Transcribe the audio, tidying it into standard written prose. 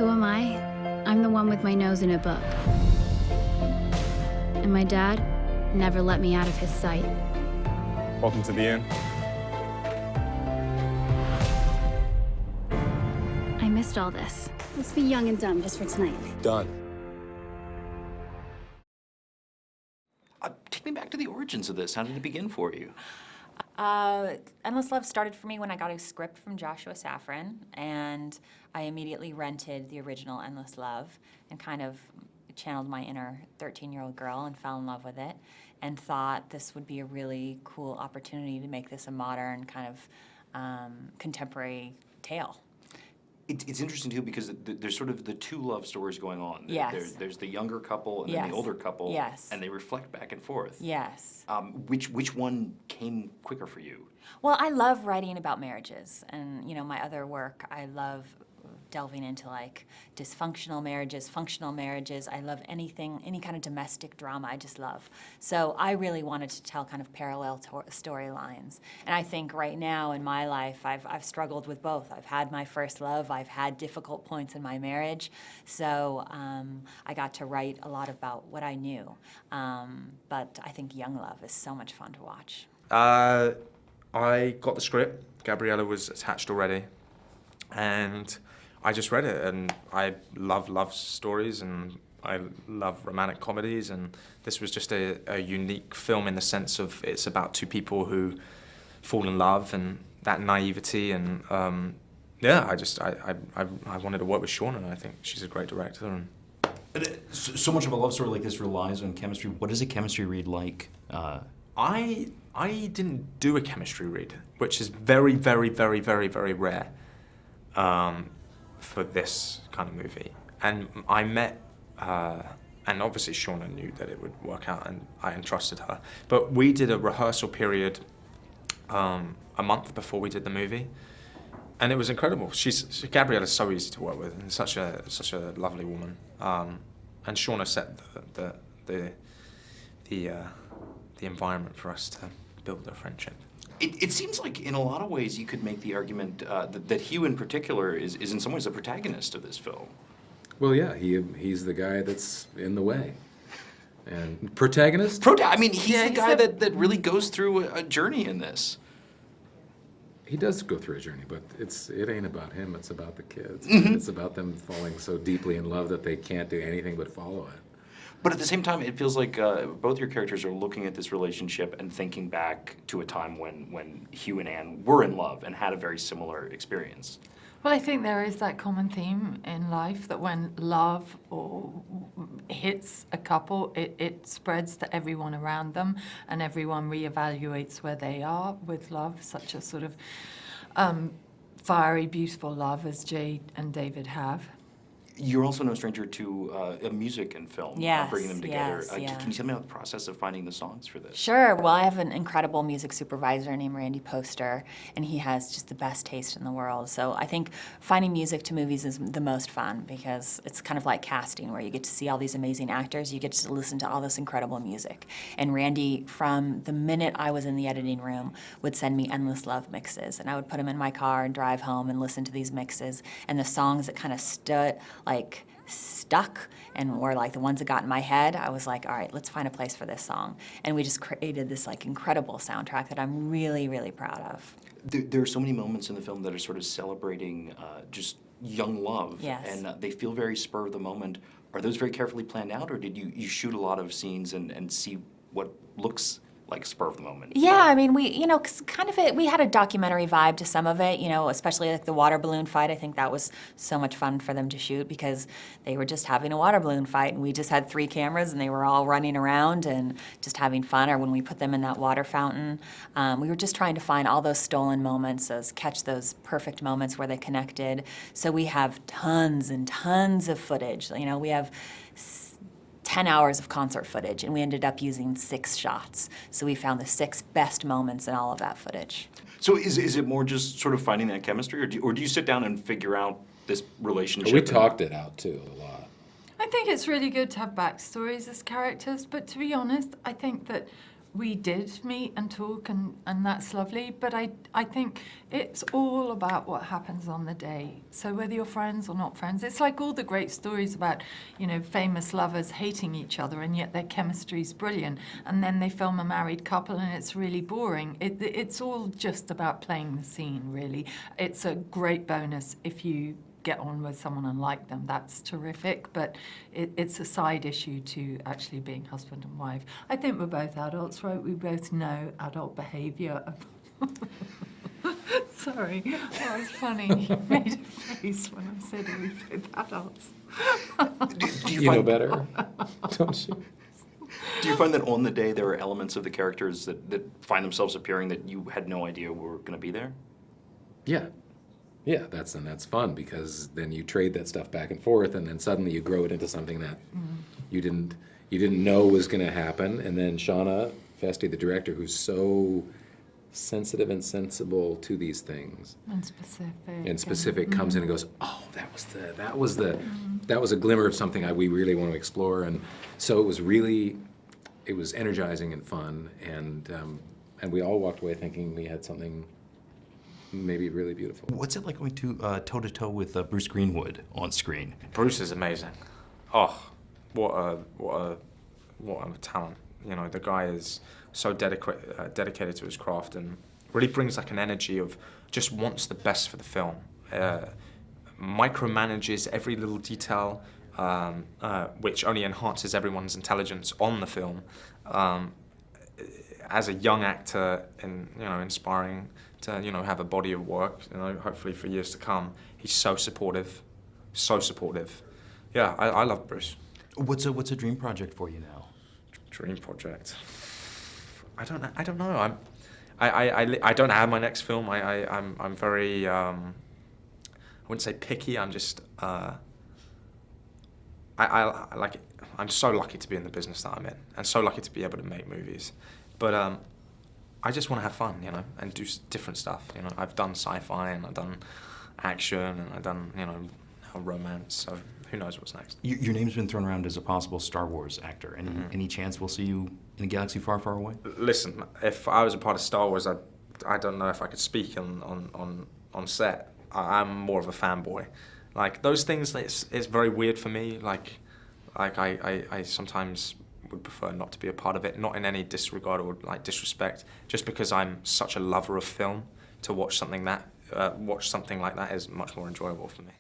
Who am I? I'm the one with my nose in a book. And my dad never let me out of his sight. Welcome to the inn. I missed all this. Let's be young and dumb just for tonight. Done. Take me back to the origins of this. How did it begin for you? Endless Love started for me when I got a script from Joshua Safran, and I immediately rented the original Endless Love and kind of channeled my inner 13-year-old girl and fell in love with it and thought this would be a really cool opportunity to make this a modern kind of contemporary tale. It's interesting, too, because there's sort of the two love stories going on. Yes. There's the younger couple and then the older couple. Yes. And they reflect back and forth. Yes. Which one came quicker for you? Well, I love writing about marriages, and my other work, I love delving into like dysfunctional marriages, functional marriages. I love anything, any kind of domestic drama, I just love. So I really wanted to tell kind of parallel storylines. And I think right now in my life, I've struggled with both. I've had my first love, I've had difficult points in my marriage. So I got to write a lot about what I knew. But I think young love is so much fun to watch. I got the script. Gabriella was attached already. And I just read it, and I love love stories, and I love romantic comedies, and this was just a unique film in the sense of it's about two people who fall in love and that naivety, and yeah, I wanted to work with Shana. I think she's a great director. And So much of a love story like this relies on chemistry. What does a chemistry read like? I didn't do a chemistry read, which is very, very, very, very, very rare. For this kind of movie. And I met, and obviously Shana knew that it would work out and I entrusted her. But we did a rehearsal period a month before we did the movie. And it was incredible. Gabriella's so easy to work with and such a lovely woman. And Shana set the environment for us to build a friendship. It seems like in a lot of ways you could make the argument that Hugh in particular is in some ways a protagonist of this film. Well, yeah, he's the guy that's in the way. And protagonist? I mean, he's the guy that really goes through a journey in this. He does go through a journey, but it ain't about him, it's about the kids. Mm-hmm. It's about them falling so deeply in love that they can't do anything but follow it. But at the same time, it feels like both your characters are looking at this relationship and thinking back to a time when Hugh and Anne were in love and had a very similar experience. Well, I think there is that common theme in life that when love hits a couple, it spreads to everyone around them, and everyone reevaluates where they are with love, such a sort of fiery, beautiful love as Jade and David have. You're also no stranger to music and film, Yes, bringing them together. yes, Can you tell me about the process of finding the songs for this? Sure. Well, I have an incredible music supervisor named Randy Poster, and he has just the best taste in the world. So I think finding music to movies is the most fun because it's kind of like casting, where you get to see all these amazing actors, you get to listen to all this incredible music. And Randy, from the minute I was in the editing room, would send me Endless Love mixes, and I would put them in my car and drive home and listen to these mixes. And the songs that kind of stuck and were like the ones that got in my head, I was like, all right, let's find a place for this song. And we just created this like incredible soundtrack that I'm really, really proud of. There are so many moments in the film that are sort of celebrating just young love. Yes. And they feel very spur of the moment. Are those very carefully planned out, or did you shoot a lot of scenes and see what looks like spur of the moment? Yeah, I mean, we had a documentary vibe to some of it, especially like the water balloon fight. I think that was so much fun for them to shoot because they were just having a water balloon fight, and we just had 3 cameras and they were all running around and just having fun. Or when we put them in that water fountain, we were just trying to find all those stolen moments, catch those perfect moments where they connected. So we have tons and tons of footage. We have 10 hours of concert footage, and we ended up using 6 shots. So we found the 6 best moments in all of that footage. So is it more just sort of finding that chemistry, or do you sit down and figure out this relationship? We talked it out, too, a lot. I think it's really good to have backstories as characters, but to be honest, I think that we did meet and talk, and that's lovely, but I think it's all about what happens on the day. So whether you're friends or not friends, it's like all the great stories about, you know, famous lovers hating each other and yet their chemistry's brilliant, and then they film a married couple and it's really boring. It's all just about playing the scene, really. It's a great bonus if you get on with someone and like them. That's terrific, but it's a side issue to actually being husband and wife. I think we're both adults, right? We both know adult behaviour. Sorry, that was funny. You made a face when I said we both adults. You know better, don't you? Do you find that on the day there are elements of the characters that find themselves appearing that you had no idea were going to be there? Yeah. Yeah, that's fun, because then you trade that stuff back and forth, and then suddenly you grow it into something that you didn't know was going to happen. And then Shana Feste, the director, who's so sensitive and sensible to these things, and specific, comes in and goes, oh, that was a glimmer of something we really want to explore. And so it was energizing and fun, and we all walked away thinking we had something maybe really beautiful. What's it like going toe-to-toe with Bruce Greenwood on screen? Bruce is amazing. Oh, what a talent. You know, the guy is so dedicated to his craft, and really brings like an energy of just wants the best for the film. Micromanages every little detail, which only enhances everyone's intelligence on the film. As a young actor, and inspiring to have a body of work, hopefully for years to come. He's so supportive, so supportive. Yeah, I love Bruce. What's a dream project for you now? Dream project. I don't know. I don't have my next film. I'm very I wouldn't say picky. I'm just I like it. I'm so lucky to be in the business that I'm in, and so lucky to be able to make movies. But I just want to have fun, and do different stuff. I've done sci-fi, and I've done action, and I've done now romance. So who knows what's next? Your name's been thrown around as a possible Star Wars actor. Any chance we'll see you in a galaxy far, far away? Listen, if I was a part of Star Wars, I don't know if I could speak on set. I'm more of a fanboy. Like those things, it's very weird for me. Like I sometimes would prefer not to be a part of it, not in any disregard or disrespect, just because I'm such a lover of film. To watch something like that is much more enjoyable for me.